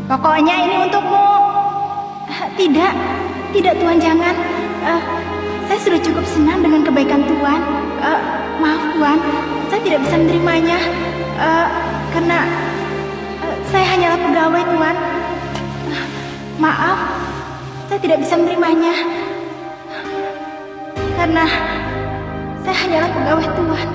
Pokoknya ini untukmu. Tidak, tidak Tuan, jangan. Saya sudah cukup senang dengan kebaikan Tuan. Maaf Tuan, saya tidak bisa menerimanya. Karena saya hanyalah pegawai Tuan. Maaf, saya tidak bisa menerimanya. Karena saya hanyalah pegawai Tuan.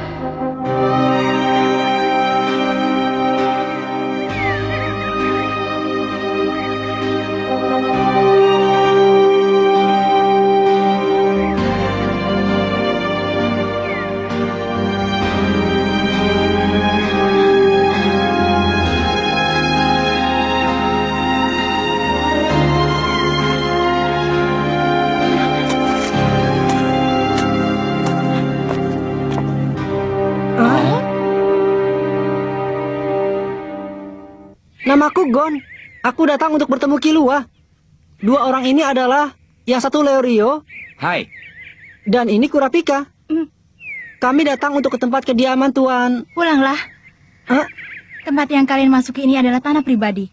Namaku Gon. Aku datang untuk bertemu Killua. Dua orang ini adalah yang satu Leorio. Hai. Dan ini Kurapika. Kami datang untuk ke tempat kediaman Tuan. Pulanglah. Tempat yang kalian masuki ini adalah tanah pribadi.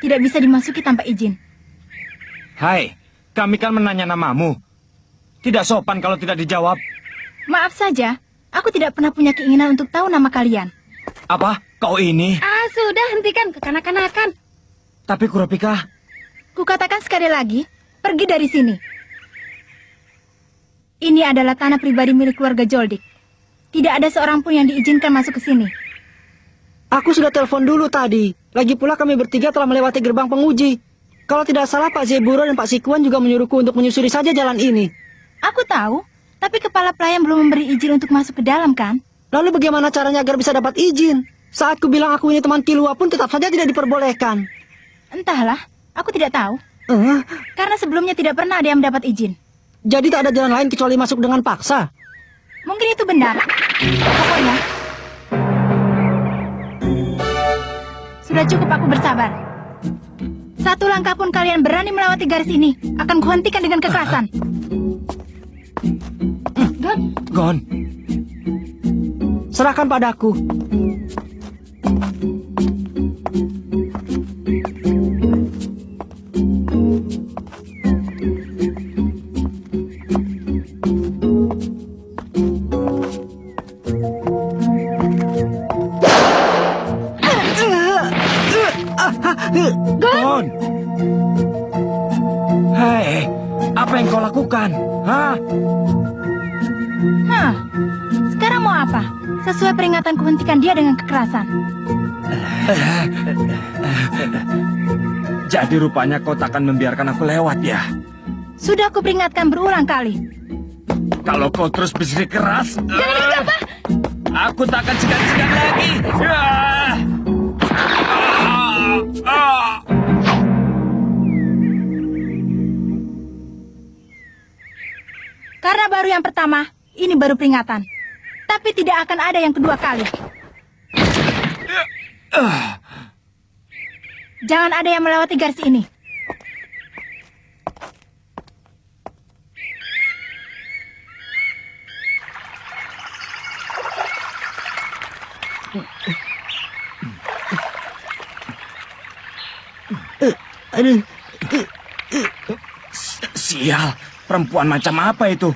Tidak bisa dimasuki tanpa izin. Hai, kami kan menanya namamu. Tidak sopan kalau tidak dijawab. Maaf saja, aku tidak pernah punya keinginan untuk tahu nama kalian. Apa? Kau ini? Sudah, hentikan kekanak-kanakan. Tapi Kurapika... Kukatakan sekali lagi, pergi dari sini. Ini adalah tanah pribadi milik keluarga Joldik. Tidak ada seorang pun yang diizinkan masuk ke sini. Aku sudah telepon dulu tadi. Lagi pula kami bertiga telah melewati gerbang penguji. Kalau tidak salah Pak Zeburo dan Pak Sikuan juga menyuruhku untuk menyusuri saja jalan ini. Aku tahu, tapi kepala pelayan belum memberi izin untuk masuk ke dalam kan? Lalu bagaimana caranya agar bisa dapat izin? Saat ku bilang aku ini teman Killua pun tetap saja tidak diperbolehkan. Entahlah, aku tidak tahu. Karena sebelumnya tidak pernah ada yang mendapat izin. Jadi tak ada jalan lain kecuali masuk dengan paksa? Mungkin itu benar. Pokoknya, sudah cukup aku bersabar. Satu langkah pun kalian berani melewati garis ini, akan kuhentikan dengan kekerasan. Gon. Serahkan padaku. Gon. Hei, apa yang kau lakukan? Sekarang mau apa? Sesuai peringatan kuhentikan dia dengan kekerasan. Jadi rupanya kau takkan membiarkan aku lewat ya? Sudah aku peringatkan berulang kali. Kalau kau terus bersih keras, Jangan gegabah! Aku takkan segan-segan lagi. Karena baru yang pertama, ini baru peringatan. Tapi tidak akan ada yang kedua kali. Jangan ada yang melewati garis ini. Sial, perempuan macam apa itu?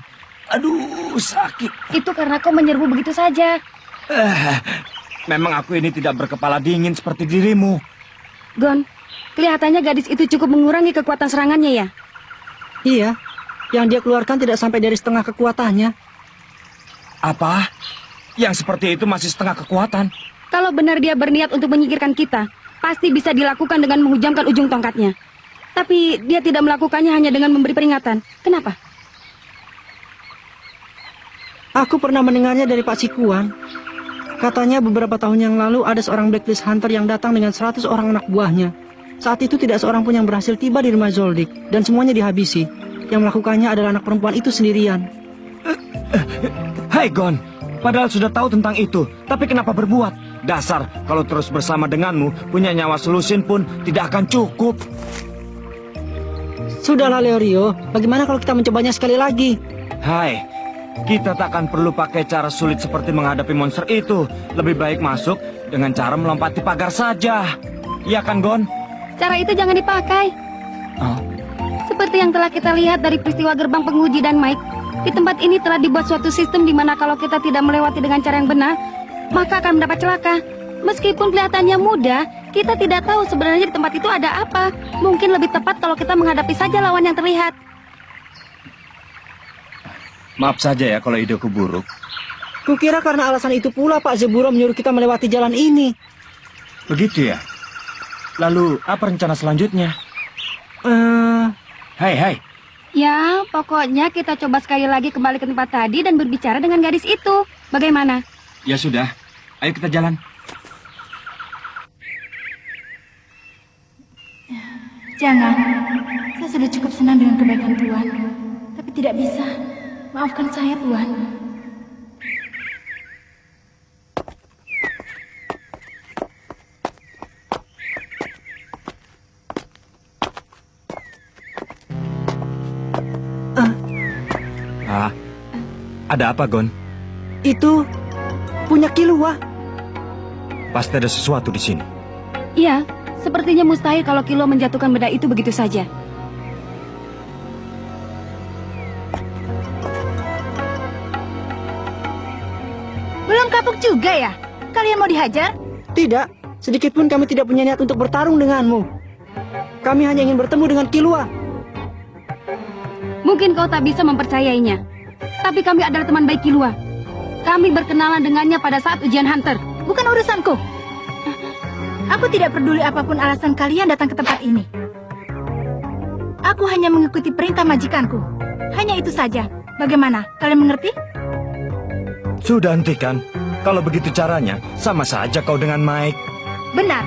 Aduh, sakit. Itu karena kau menyerbu begitu saja. Memang aku ini tidak berkepala dingin seperti dirimu. Gon, kelihatannya gadis itu cukup mengurangi kekuatan serangannya ya? Iya, yang dia keluarkan tidak sampai dari setengah kekuatannya. Apa? Yang seperti itu masih setengah kekuatan? Kalau benar dia berniat untuk menyingkirkan kita, pasti bisa dilakukan dengan menghujamkan ujung tongkatnya. Tapi dia tidak melakukannya hanya dengan memberi peringatan. Kenapa? Aku pernah mendengarnya dari Pak Sikuan. Katanya beberapa tahun yang lalu ada seorang blacklist hunter yang datang dengan 100 orang anak buahnya. Saat itu tidak seorang pun yang berhasil tiba di rumah Zoldyck, dan semuanya dihabisi. Yang melakukannya adalah anak perempuan itu sendirian. Hai Gon, padahal sudah tahu tentang itu, tapi kenapa berbuat? Dasar, kalau terus bersama denganmu, punya nyawa selusin pun tidak akan cukup. Sudahlah Leorio, bagaimana kalau kita mencobanya sekali lagi? Hai, kita tak akan perlu pakai cara sulit seperti menghadapi monster itu. Lebih baik masuk dengan cara melompati pagar saja. Iya kan, Gon? Cara itu jangan dipakai. Oh, Seperti yang telah kita lihat dari peristiwa gerbang penguji dan Mike, di tempat ini telah dibuat suatu sistem di mana kalau kita tidak melewati dengan cara yang benar, maka akan mendapat celaka. Meskipun kelihatannya mudah, kita tidak tahu sebenarnya di tempat itu ada apa. Mungkin lebih tepat kalau kita menghadapi saja lawan yang terlihat. maaf saja ya kalau ideku buruk. Kukira karena alasan itu pula Pak Zeburo menyuruh kita melewati jalan ini. Begitu ya? Lalu, apa rencana selanjutnya? Hai. Ya, pokoknya kita coba sekali lagi kembali ke tempat tadi dan berbicara dengan gadis itu. Bagaimana? Ya sudah, ayo kita jalan. Jangan. Saya sudah cukup senang dengan kebaikan Tuhan. Tapi tidak bisa. Maafkan saya, Tuhan. Ada apa, Gon? Itu punya Killua. Pasti ada sesuatu di sini. Iya, sepertinya mustahil kalau Kilo menjatuhkan benda itu begitu saja. Belum kapok juga ya? Kalian mau dihajar? Tidak, sedikit pun kami tidak punya niat untuk bertarung denganmu. Kami hanya ingin bertemu dengan Killua. Mungkin kau tak bisa mempercayainya. Tapi kami adalah teman baik Killua. Kami berkenalan dengannya pada saat ujian Hunter. Bukan urusanku. Aku tidak peduli apapun alasan kalian datang ke tempat ini. Aku hanya mengikuti perintah majikanku. Hanya itu saja. Bagaimana? Kalian mengerti? Sudah hentikan. Kalau begitu caranya, sama saja kau dengan Mike. Benar.